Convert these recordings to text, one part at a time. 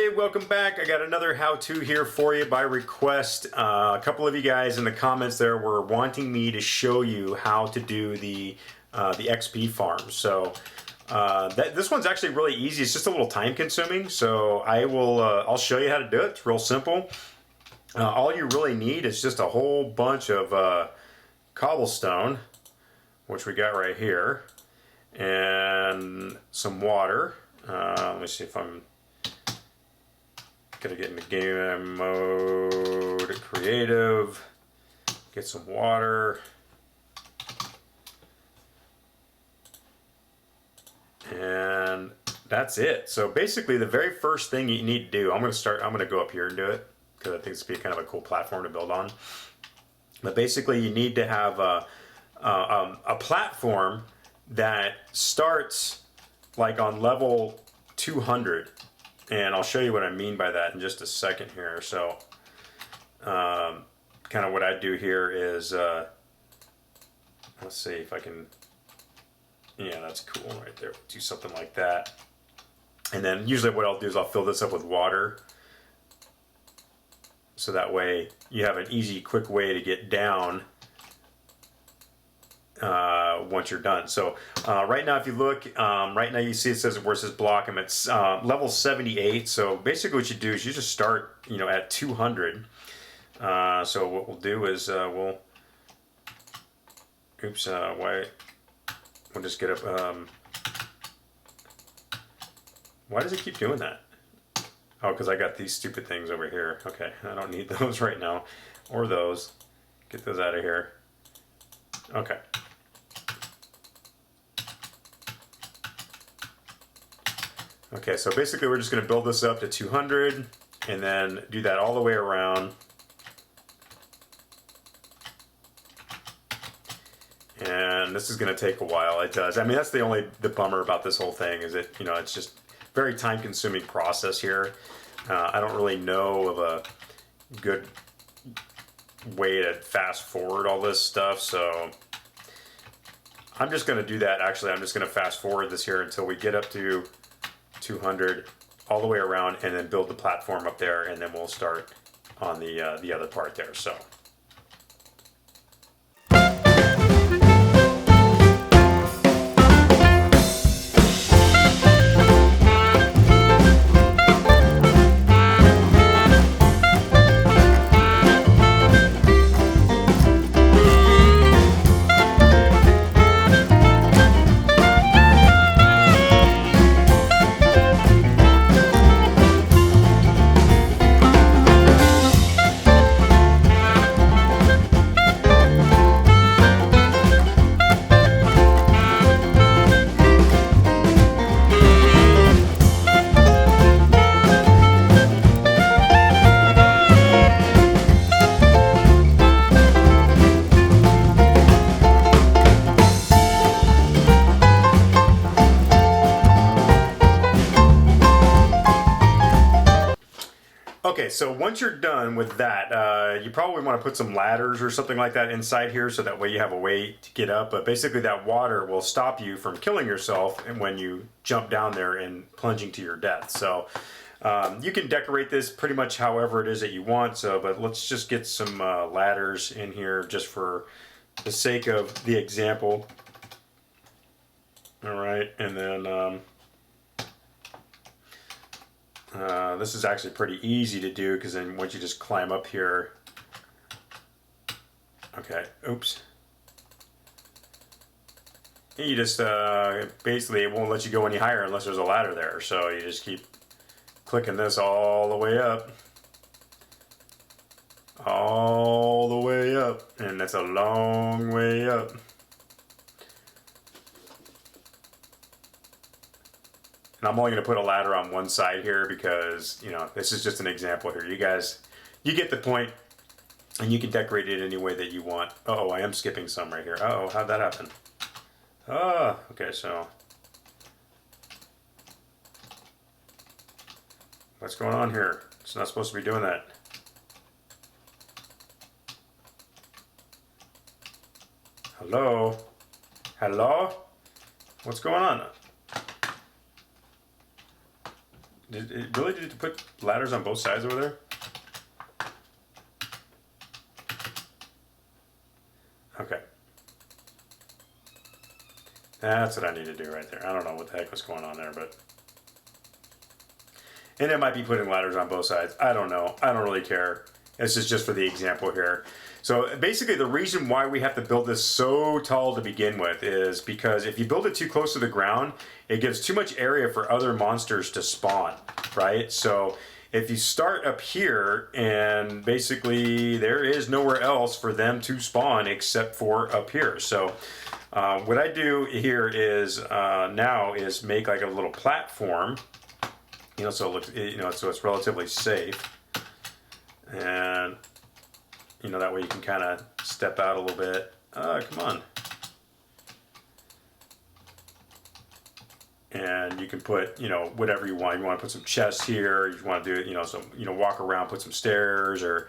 Hey, welcome back. I got another how-to here for you by request. A couple of you guys in the comments there were wanting me to show you how to do the XP farm. So this one's actually really easy. It's just a little time consuming. So I'll show you how to do it. It's real simple. All you really need is just a whole bunch of cobblestone, which we got right here, and some water. Let me see if I'm gonna get into game mode, creative, get some water, and that's it. So basically the very first thing you need to do, I'm gonna go up here and do it because I think it's be kind of a cool platform to build on. But basically you need to have a platform that starts like on level 200. And I'll show you what I mean by that in just a second here. So kind of what I do here is, let's see if I can, yeah, that's cool right there. Do something like that. And then usually what I'll do is I'll fill this up with water. So that way you have an easy, quick way to get down once you're done. So right now if you look, right now you see it says where it says block, and it's level 78. So basically what you do is you just start at 200. So what we'll do is we'll just get up. Why does it keep doing that? Oh, because I got these stupid things over here. Okay, I don't need those right now, or those. Get those out of here. Okay. Okay, so basically we're just going to build this up to 200 and then do that all the way around. And this is going to take a while. It does. I mean, that's the bummer about this whole thing is that, it's just very time consuming process here. I don't really know of a good way to fast forward all this stuff, so I'm just going to do that. Actually, I'm just going to fast forward this here until we get up to 200 all the way around and then build the platform up there, and then we'll start on the other part there. So okay, so once you're done with that, you probably want to put some ladders or something like that inside here so that way you have a way to get up. But basically that water will stop you from killing yourself when you jump down there and plunging to your death. So you can decorate this pretty much however it is that you want. So, but let's just get some ladders in here just for the sake of the example. All right, and then this is actually pretty easy to do because then once you just climb up here, okay, oops. You just basically it won't let you go any higher unless there's a ladder there. So you just keep clicking this all the way up, and that's a long way up. And I'm only going to put a ladder on one side here because, this is just an example here. You guys, you get the point, and you can decorate it any way that you want. Uh-oh, I am skipping some right here. Uh-oh, how'd that happen? Okay, so what's going on here? It's not supposed to be doing that. Hello? Hello? What's going on? Did it really did it put ladders on both sides over there? Okay. That's what I need to do right there. I don't know what the heck was going on there, but... And it might be putting ladders on both sides. I don't know. I don't really care. This is just for the example here. So basically the reason why we have to build this so tall to begin with is because if you build it too close to the ground, it gives too much area for other monsters to spawn, right? So if you start up here and basically there is nowhere else for them to spawn except for up here. So what I do here is now is make like a little platform, you know, so it looks, you know, so it's relatively safe. And you know, that way you can kind of step out a little bit. Come on. And you can put, you know, whatever you want. You want to put some chests here. You want to do, you know, some, you know, walk around, put some stairs or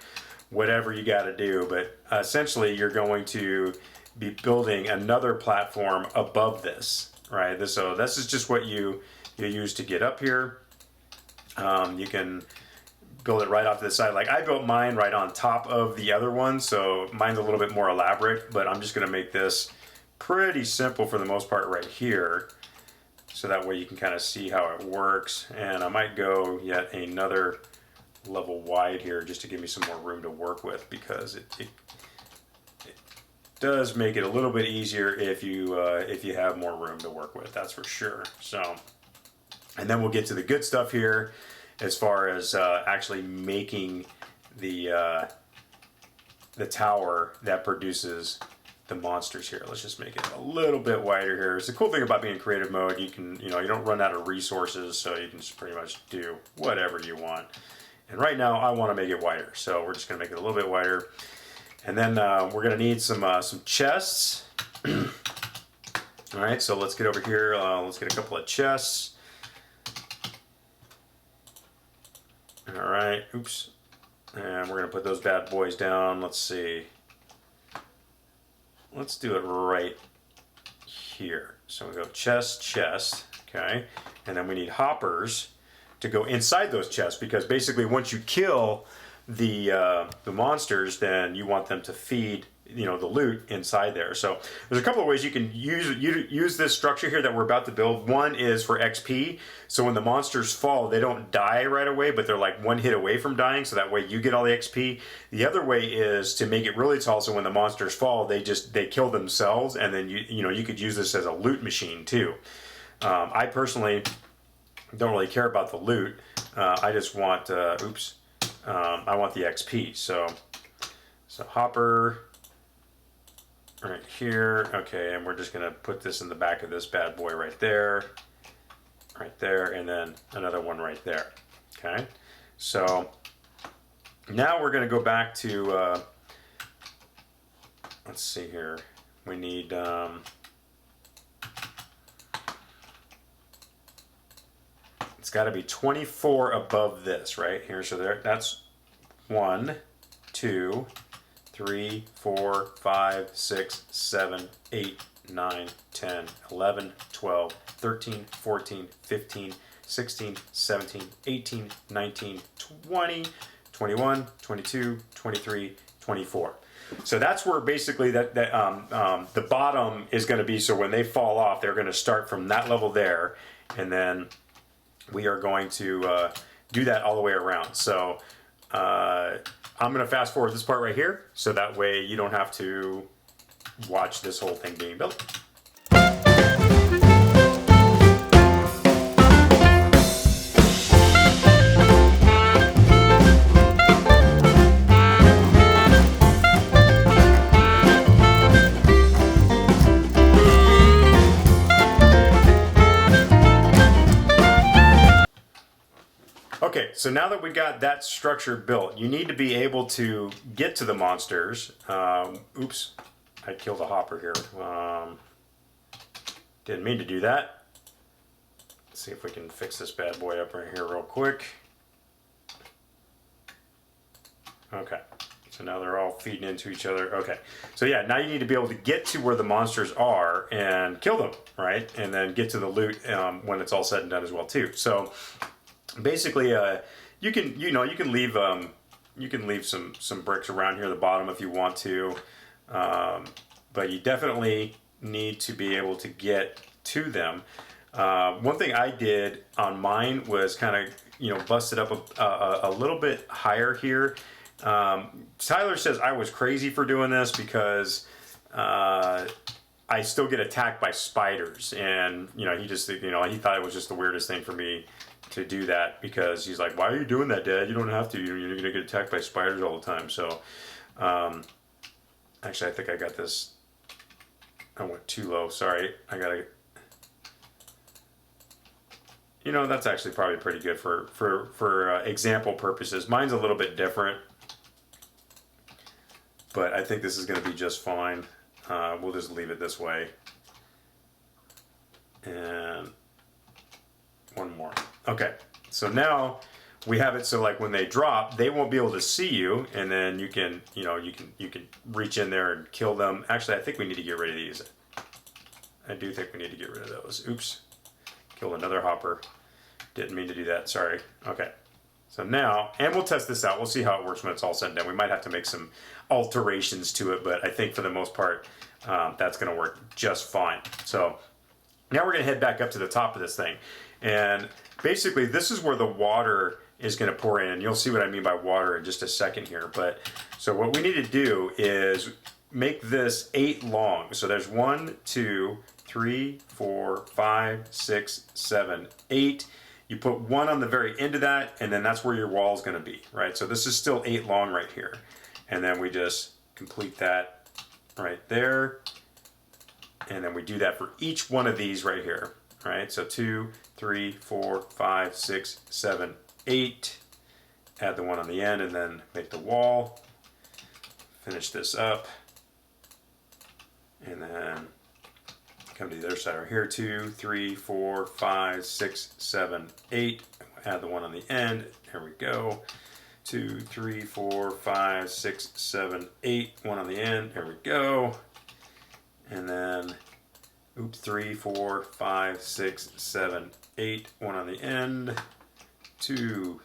whatever you got to do. But essentially, you're going to be building another platform above this, right? So this is just what you use to get up here. You can build it right off to the side. Like I built mine right on top of the other one, so mine's a little bit more elaborate, but I'm just going to make this pretty simple for the most part right here, so that way you can kind of see how it works. And I might go yet another level wide here just to give me some more room to work with, because it does make it a little bit easier if you have more room to work with, that's for sure. So, and then we'll get to the good stuff here as far as actually making the tower that produces the monsters here. Let's just make it a little bit wider here. It's the cool thing about being in creative mode. You can, you know, you don't run out of resources, so you can just pretty much do whatever you want. And right now, I want to make it wider, so we're just going to make it a little bit wider. And then we're going to need some chests. All right, so let's get over here. Let's get a couple of chests. All right, oops. And we're going to put those bad boys down. Let's see. Let's do it right here. So we go chest, chest, okay? And then we need hoppers to go inside those chests, because basically once you kill the monsters, then you want them to feed, you know, the loot inside there. So there's a couple of ways you can use this structure here that we're about to build. One is for XP, so when the monsters fall, they don't die right away, but they're like one hit away from dying, so that way you get all the XP. The other way is to make it really tall, so when the monsters fall, they kill themselves, and then you know, you could use this as a loot machine too. I personally don't really care about the loot. I just want I want the XP. So hopper right here. Okay, and we're just gonna put this in the back of this bad boy right there, and then another one right there. Okay, so now we're gonna go back to let's see here. We need it's got to be 24 above this right here. So there, that's 1, 2, 3, 4, 5, 6, 7, 8, 9, 10, 11, 12, 13, 14, 15, 16, 17, 18, 19, 20, 21, 22, 23, 24. So that's where basically the bottom is going to be. So when they fall off, they're going to start from that level there, and then we are going to do that all the way around. So I'm going to fast forward this part right here, so that way you don't have to watch this whole thing being built. Okay, so now that we got that structure built, you need to be able to get to the monsters. Oops, I killed a hopper here. Didn't mean to do that. Let's see if we can fix this bad boy up right here real quick. Okay, so now they're all feeding into each other. Okay, so yeah, now you need to be able to get to where the monsters are and kill them, right? And then get to the loot when it's all said and done as well too. So basically, you can you can leave some bricks around here at the bottom if you want to, but you definitely need to be able to get to them. One thing I did on mine was kind of bust it up a little bit higher here. Tyler says I was crazy for doing this because I still get attacked by spiders, and he just he thought it was just the weirdest thing for me to do that, because he's like, why are you doing that, Dad? You don't have to. You're gonna get attacked by spiders all the time. So actually I think I got this. I went too low. Sorry. I gotta. That's actually probably pretty good for example purposes. Mine's a little bit different, but I think this is going to be just fine. We'll just leave it this way. And one more. Okay, so now we have it so like when they drop, they won't be able to see you, and then you can reach in there and kill them. Actually, I think we need to get rid of these. I do think we need to get rid of those. Oops, killed another hopper. Didn't mean to do that, sorry. Okay, so now, and we'll test this out. We'll see how it works when it's all said and done. We might have to make some alterations to it, but I think for the most part, that's gonna work just fine. So now we're gonna head back up to the top of this thing. And basically this is where the water is gonna pour in, and you'll see what I mean by water in just a second here. But so what we need to do is make this 8 long. So there's 1, 2, 3, 4, 5, 6, 7, 8. You put 1 on the very end of that, and then that's where your wall is going to be, right? So this is still 8 long right here. And then we just complete that right there. And then we do that for each one of these right here, right? So 2, 3, 4, 5, 6, 7, 8. Add the 1 on the end, and then make the wall. Finish this up. And then come to the other side right here. 2, 3, 4, 5, 6, 7, 8. Add the 1 on the end. There we go. 2, 3, 4, 5, 6, 7, 8. 1 on the end. There we go. And then, 3, 4, 5, 6, 7, 8. 1 on the end. 2,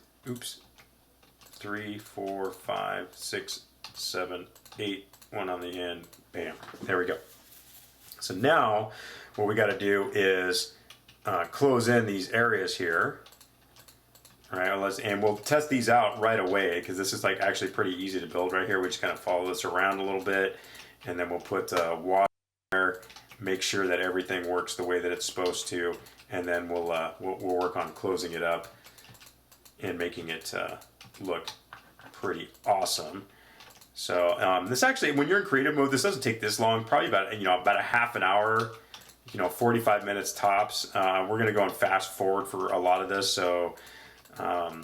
3, 4, 5, 6, 7, 8. 1 on the end. Bam. There we go. So now what we got to do is close in these areas here. All right, and we'll test these out right away, because this is like actually pretty easy to build right here. We just kind of follow this around a little bit, and then we'll put water there, make sure that everything works the way that it's supposed to, and then we'll work on closing it up and making it look pretty awesome. So this actually, when you're in creative mode, this doesn't take this long. Probably about about a half an hour, 45 minutes tops. We're gonna go and fast forward for a lot of this, so hopefully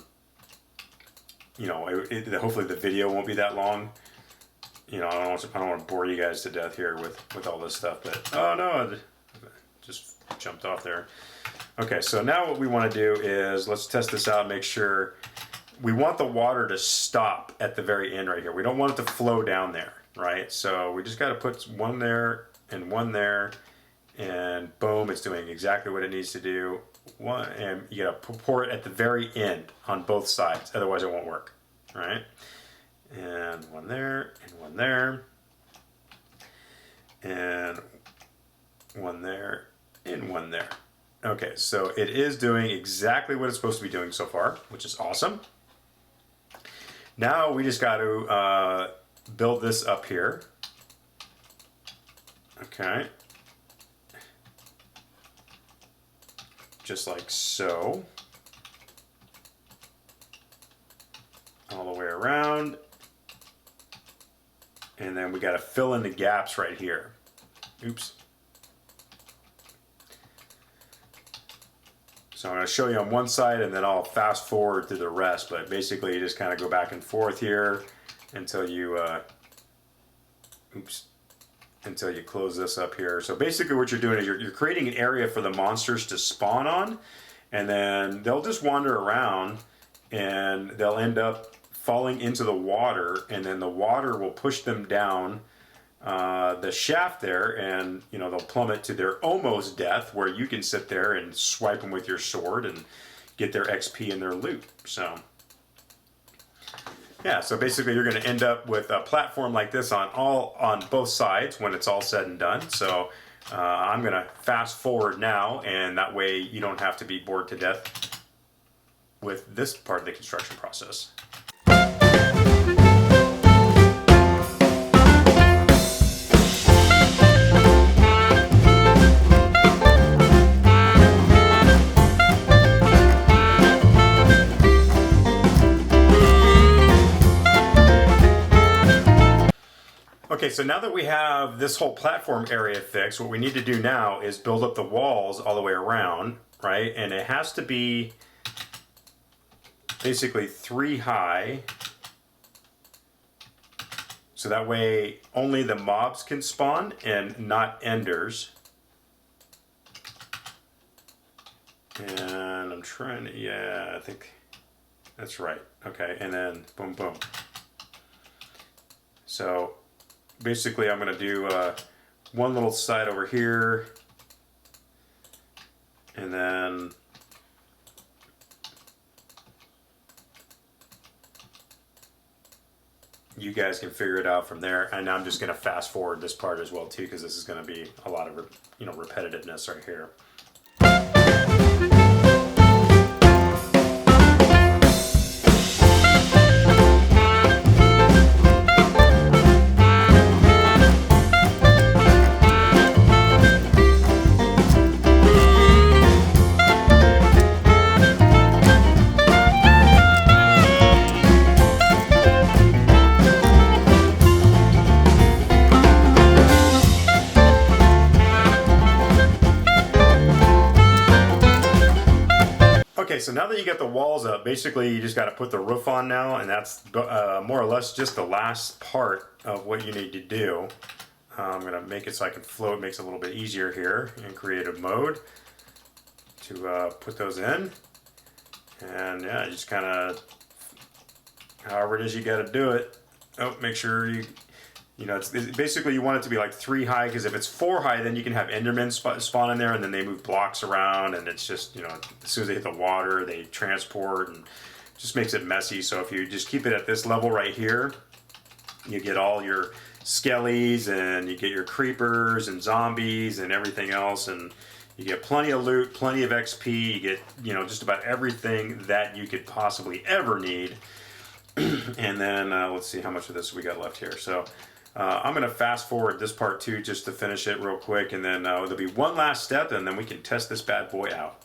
the video won't be that long. I don't want to bore you guys to death here with all this stuff. But oh no, I just jumped off there. Okay, so now what we want to do is let's test this out. Make sure. We want the water to stop at the very end right here. We don't want it to flow down there, right? So we just got to put 1 there and 1 there, and boom, it's doing exactly what it needs to do. And you got to pour it at the very end on both sides, otherwise it won't work, right? And 1 there, and 1 there, and 1 there, and 1 there. Okay, so it is doing exactly what it's supposed to be doing so far, which is awesome. Now we just got to build this up here. Okay. Just like so. All the way around. And then we got to fill in the gaps right here. Oops. So I'm going to show you on one side, and then I'll fast forward through the rest. But basically, you just kind of go back and forth here until you, until you close this up here. So basically, what you're doing is you're creating an area for the monsters to spawn on, and then they'll just wander around, and they'll end up falling into the water, and then the water will push them down the shaft there, and they'll plummet to their almost death, where you can sit there and swipe them with your sword and get their XP and their loot. So yeah, so basically you're going to end up with a platform like this on both sides when it's all said and done. So I'm going to fast forward now, and that way you don't have to be bored to death with this part of the construction process. Okay, so now that we have this whole platform area fixed, what we need to do now is build up the walls all the way around, right? And it has to be basically 3 high. So that way only the mobs can spawn and not enders. And I'm trying to, yeah, I think that's right. Okay, and then boom, boom. So basically I'm going to do one little side over here, and then you guys can figure it out from there. And I'm just going to fast forward this part as well too, because this is going to be a lot of repetitiveness right here. Okay, so now that you got the walls up, basically you just got to put the roof on now, and that's more or less just the last part of what you need to do. I'm going to make it so I can float, makes it a little bit easier here in creative mode to put those in. And yeah, just kind of, however it is you got to do it. Oh, make sure it's basically you want it to be like 3 high, because if it's 4 high, then you can have Endermen spawn in there, and then they move blocks around, and it's just, as soon as they hit the water, they transport, and just makes it messy. So if you just keep it at this level right here, you get all your skellies, and you get your creepers and zombies and everything else, and you get plenty of loot, plenty of XP, you get, just about everything that you could possibly ever need. And then let's see how much of this we got left here. So I'm going to fast forward this part too, just to finish it real quick, and then there'll be one last step, and then we can test this bad boy out.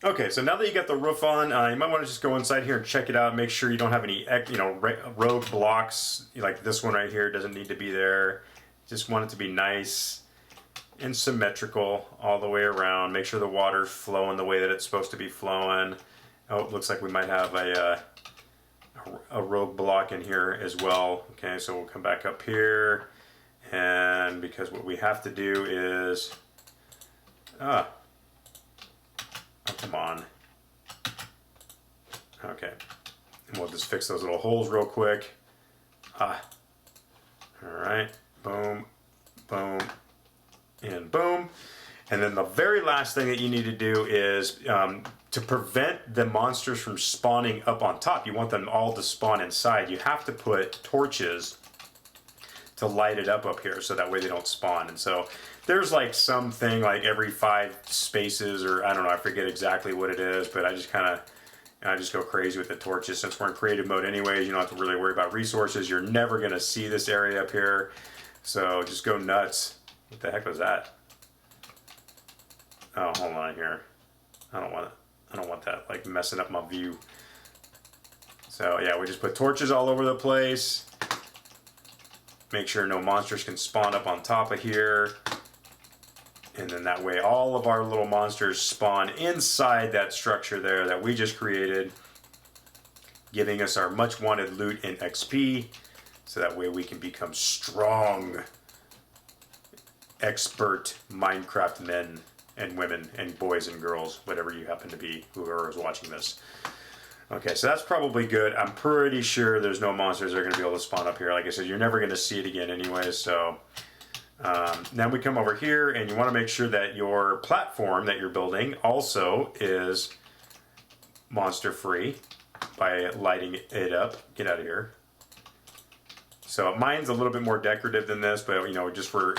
Okay, so now that you got the roof on, you might want to just go inside here and check it out. Make sure you don't have any, rogue blocks like this one right here. Doesn't need to be there. Just want it to be nice and symmetrical all the way around. Make sure the water's flowing the way that it's supposed to be flowing. Oh, it looks like we might have a rogue block in here as well. Okay, so we'll come back up here, and because what we have to do is oh, come on. Okay. And we'll just fix those little holes real quick. Alright. Boom. Boom. And boom. And then the very last thing that you need to do is to prevent the monsters from spawning up on top. You want them all to spawn inside. You have to put torches to light it up here, so that way they don't spawn. And so there's like something like every 5 spaces, or I don't know, I forget exactly what it is, but I just go crazy with the torches. Since we're in creative mode anyways, you don't have to really worry about resources. You're never going to see this area up here, so just go nuts. What the heck was that? Oh, hold on here. I don't want that like messing up my view. So yeah, we just put torches all over the place. Make sure no monsters can spawn up on top of here. And then that way all of our little monsters spawn inside that structure there that we just created, giving us our much wanted loot and XP, so that way we can become strong expert Minecraft men and women and boys and girls, whatever you happen to be, whoever is watching this. Okay, so that's probably good. I'm pretty sure there's no monsters that are going to be able to spawn up here. Like I said, you're never going to see it again anyway, so... now we come over here, and you want to make sure that your platform that you're building also is monster-free by lighting it up. Get out of here. So mine's a little bit more decorative than this, but you know, just for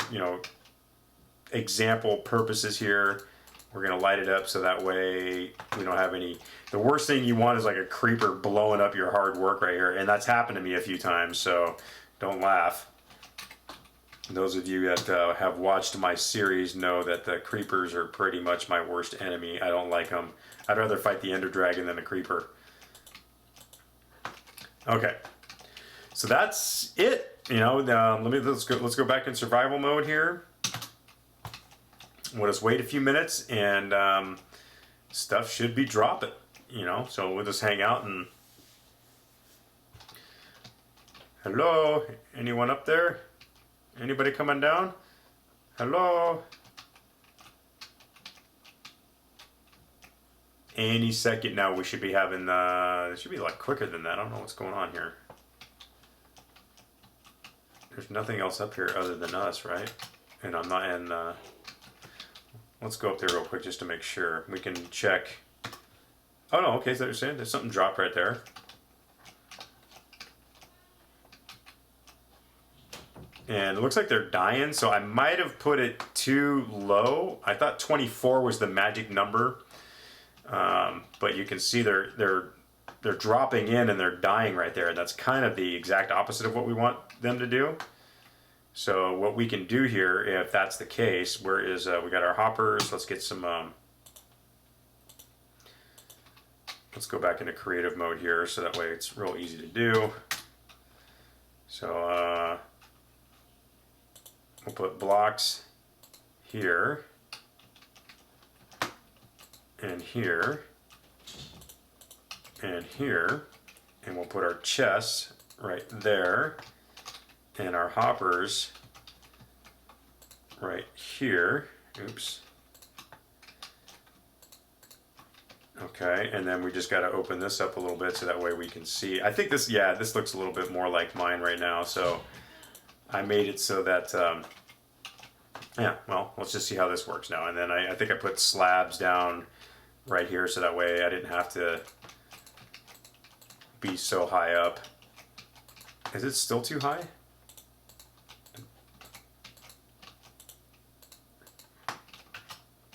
example purposes here, we're gonna light it up so that way we don't have any. The worst thing you want is like a creeper blowing up your hard work right here, and that's happened to me a few times. So don't laugh. Those of you that have watched my series know that the creepers are pretty much my worst enemy. I don't like them. I'd rather fight the Ender Dragon than a creeper. Okay, so that's it. You know, let's go back in survival mode here. We'll just wait a few minutes, and stuff should be dropping. You know, so we'll just hang out and. Hello, anyone up there? Anybody coming down? Hello? Any second now we should be having, it should be a lot quicker than that. I don't know what's going on here. There's nothing else up here other than us, right? And I'm not in, let's go up there real quick just to make sure. We can check. Oh no, okay, so they're saying there's something dropped right there. And it looks like they're dying, so I might have put it too low. I thought 24 was the magic number, but you can see they're dropping in and they're dying right there, and that's kind of the exact opposite of what we want them to do. So what we can do here, if that's the case, where is we got our hoppers? Let's get some. Let's go back into creative mode here, so that way it's real easy to do. So. We'll put blocks here, and here, and here, and we'll put our chests right there, and our hoppers right here. Oops. Okay, and then we just got to open this up a little bit so that way we can see. I think this, yeah, this looks a little bit more like mine right now, so I made it so that, yeah, well, let's just see how this works now. And then I think I put slabs down right here so that way I didn't have to be so high up. Is it still too high?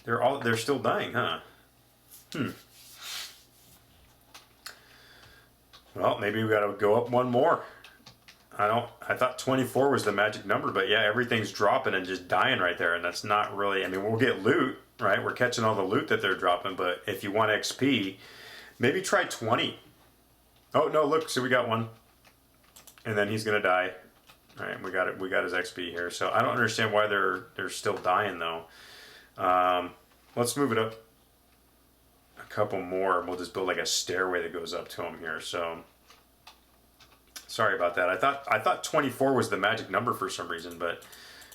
They're still dying, huh? Well, maybe we gotta go up one more. I thought 24 was the magic number, but yeah, everything's dropping and just dying right there, and that's not really, I mean, we'll get loot, right? We're catching all the loot that they're dropping, but if you want XP, maybe try 20. Oh, no, look, so we got one. And then he's gonna die. All right, we got it. We got his XP here. So I don't understand why they're still dying though. Let's move it up a couple more. We'll just build like a stairway that goes up to him here. So sorry about that. I thought 24 was the magic number for some reason, but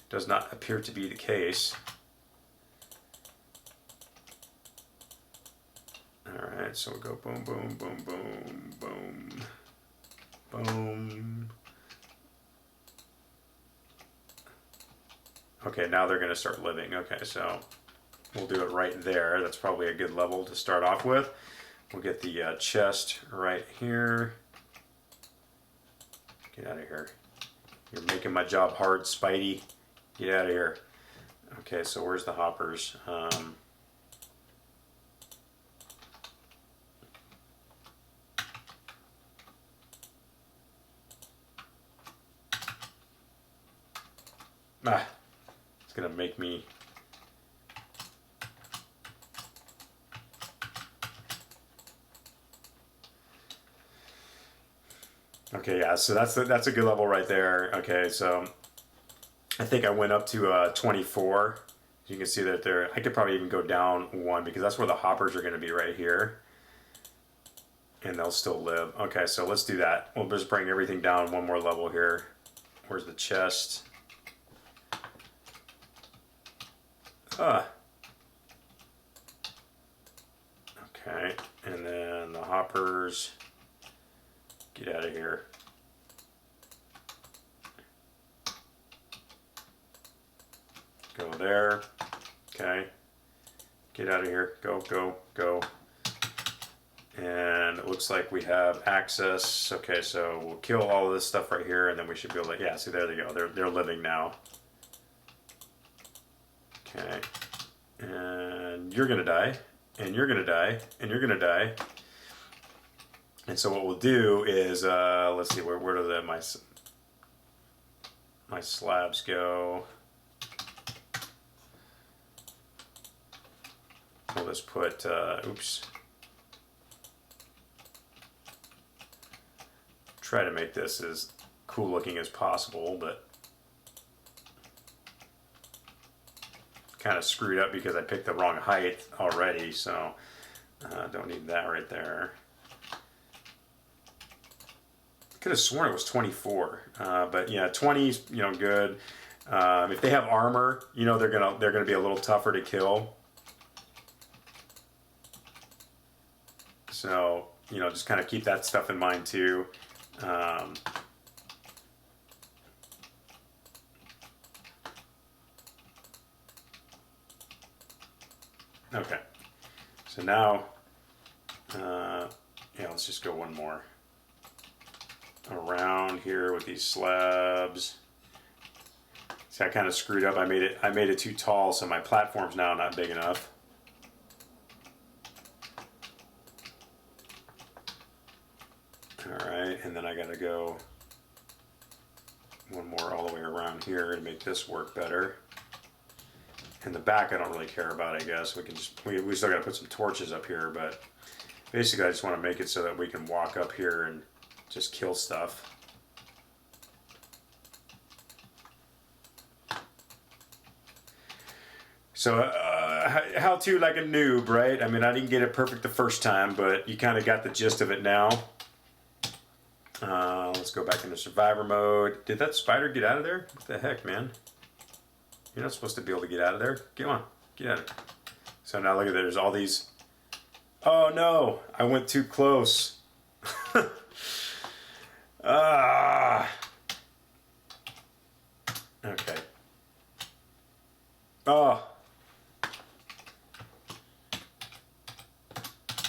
does not appear to be the case. All right, so we'll go boom, boom, boom, boom, boom, boom. Okay, now they're gonna start living. Okay, so we'll do it right there. That's probably a good level to start off with. We'll get the chest right here. Get out of here. You're making my job hard, Spidey. Get out of here. Okay, so where's the hoppers? It's gonna make me. Okay, yeah, so that's a good level right there. Okay, so I think I went up to 24. You can see that there. I could probably even go down one because that's where the hoppers are going to be right here, and they'll still live. Okay, so let's do that. We'll just bring everything down one more level here. Where's the chest? Okay, and then the hoppers, get out of here. Go there. Okay. Get out of here. Go, go, go. And it looks like we have access. Okay, so we'll kill all of this stuff right here, and then we should be able to, yeah, see, there they go. They're living now. Okay. And you're going to die, and you're going to die, and you're going to die. And so what we'll do is, let's see, where do my slabs go? We'll just put, oops. Try to make this as cool looking as possible, but kind of screwed up because I picked the wrong height already, so don't need that right there. Could have sworn it was 24, but yeah, 20's, you know, good. If they have armor, you know, they're gonna be a little tougher to kill. So, you know, just kind of keep that stuff in mind too. Okay, so now, yeah, let's just go one more around here with these slabs. See, I kind of screwed up. I made it too tall, so my platform's now not big enough. Alright, and then I gotta go one more all the way around here to make this work better. In the back I don't really care about, I guess. We still gotta put some torches up here, but basically I just want to make it so that we can walk up here and just kill stuff. So, how to like a noob, right? I mean, I didn't get it perfect the first time, but you kind of got the gist of it now. Let's go back into survivor mode. Did that spider get out of there? What the heck, man? You're not supposed to be able to get out of there. Come on, get out of there. So now look at there's all these. Oh no, I went too close. Ah. Okay. Oh.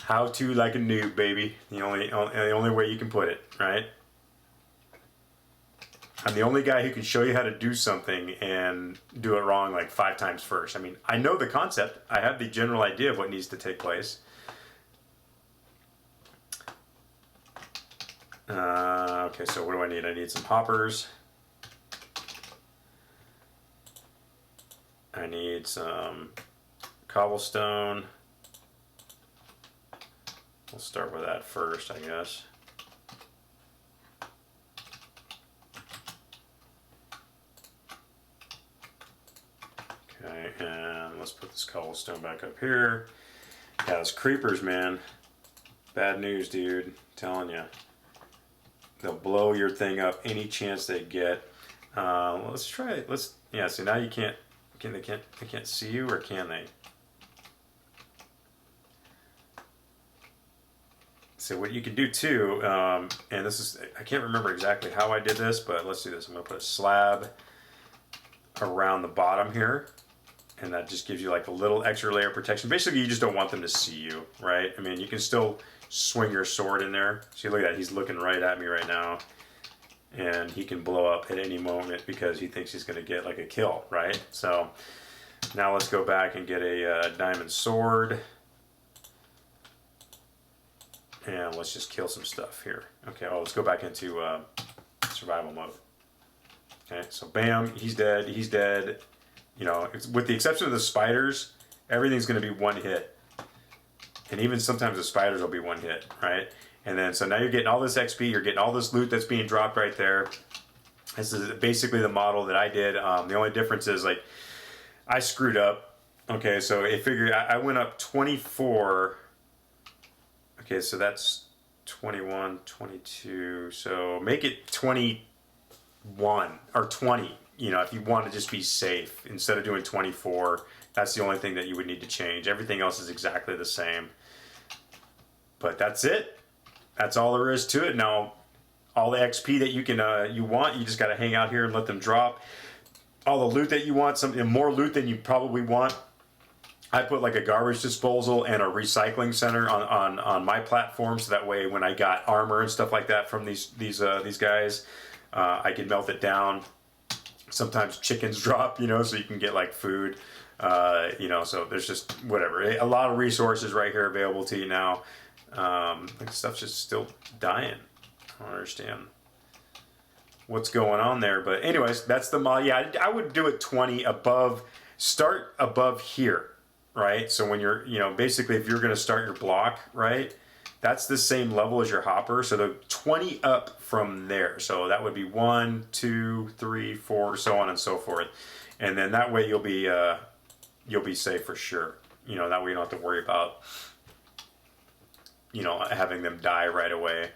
How to like a noob, baby. The only way you can put it, right? I'm the only guy who can show you how to do something and do it wrong like 5 times first. I mean, I know the concept. I have the general idea of what needs to take place. Okay, so what do I need? I need some hoppers. I need some cobblestone. We'll start with that first, I guess. Okay, and let's put this cobblestone back up here. Yeah, those creepers, man. Bad news, dude. I'm telling you. They'll blow your thing up any chance they get. Let's try it. Yeah, so now you can't, they can't see you, or can they? So what you can do too, and this is, I can't remember exactly how I did this, but let's do this. I'm going to put a slab around the bottom here, and that just gives you like a little extra layer of protection. Basically, you just don't want them to see you, right? I mean, you can still swing your sword in there. See, look at that. He's looking right at me right now, and he can blow up at any moment because he thinks he's going to get like a kill, right? So now let's go back and get a diamond sword. And let's just kill some stuff here. Okay, let's go back into survival mode. Okay, so bam, he's dead, he's dead. You know, with the exception of the spiders, everything's gonna be one hit. And even sometimes the spiders will be one hit, right? And then, so now you're getting all this XP, you're getting all this loot that's being dropped right there. This is basically the model that I did. The only difference is, like, I screwed up. Okay, so I figured I went up 24. Okay, so that's 21, 22, so make it 21 or 20, you know, if you want to just be safe. Instead of doing 24, That's the only thing that you would need to change. Everything else is exactly the same. But that's it. That's all there is to it. Now, all the XP that you can you want, you just got to hang out here and let them drop. All the loot that you want, something more loot than you probably want. I put like a garbage disposal and a recycling center on my platform, so that way when I got armor and stuff like that from these guys, I can melt it down. Sometimes chickens drop, you know, so you can get like food, you know. So there's just whatever, a lot of resources right here available to you now. Like stuff's just still dying. I don't understand what's going on there, but anyways, that's the mod. Yeah, I would do it 20 above. Start above here, right? So when you're, you know, basically if you're going to start your block, right, that's the same level as your hopper. So the 20 up from there. So that would be 1, 2, 3, 4, so on and so forth. And then that way you'll be safe for sure. You know, that way you don't have to worry about, you know, having them die right away.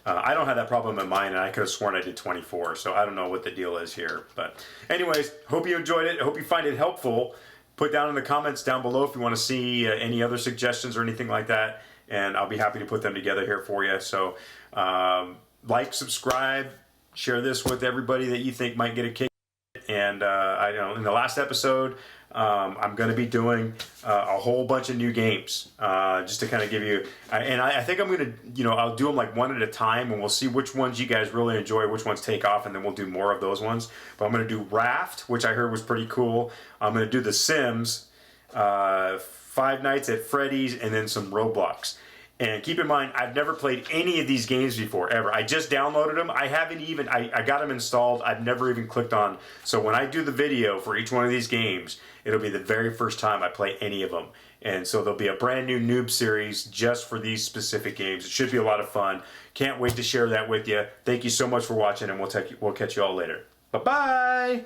I don't have that problem in mine, and I could have sworn I did 24, so I don't know what the deal is here. But anyways, hope you enjoyed it. I hope you find it helpful. Put down in the comments down below if you want to see any other suggestions or anything like that, and I'll be happy to put them together here for you. So like, subscribe, share this with everybody that you think might get a kick. And I know in the last episode, I'm going to be doing a whole bunch of new games just to kind of give you, and I think I'm going to, you know, I'll do them like one at a time, and we'll see which ones you guys really enjoy, which ones take off, and then we'll do more of those ones. But I'm going to do Raft, which I heard was pretty cool. I'm going to do The Sims, Five Nights at Freddy's, and then some Roblox. And keep in mind, I've never played any of these games before, ever. I just downloaded them. I haven't even, I got them installed. I've never even clicked on. So when I do the video for each one of these games, it'll be the very first time I play any of them. And so there'll be a brand new Noob series just for these specific games. It should be a lot of fun. Can't wait to share that with you. Thank you so much for watching, and we'll catch you all later. Bye-bye!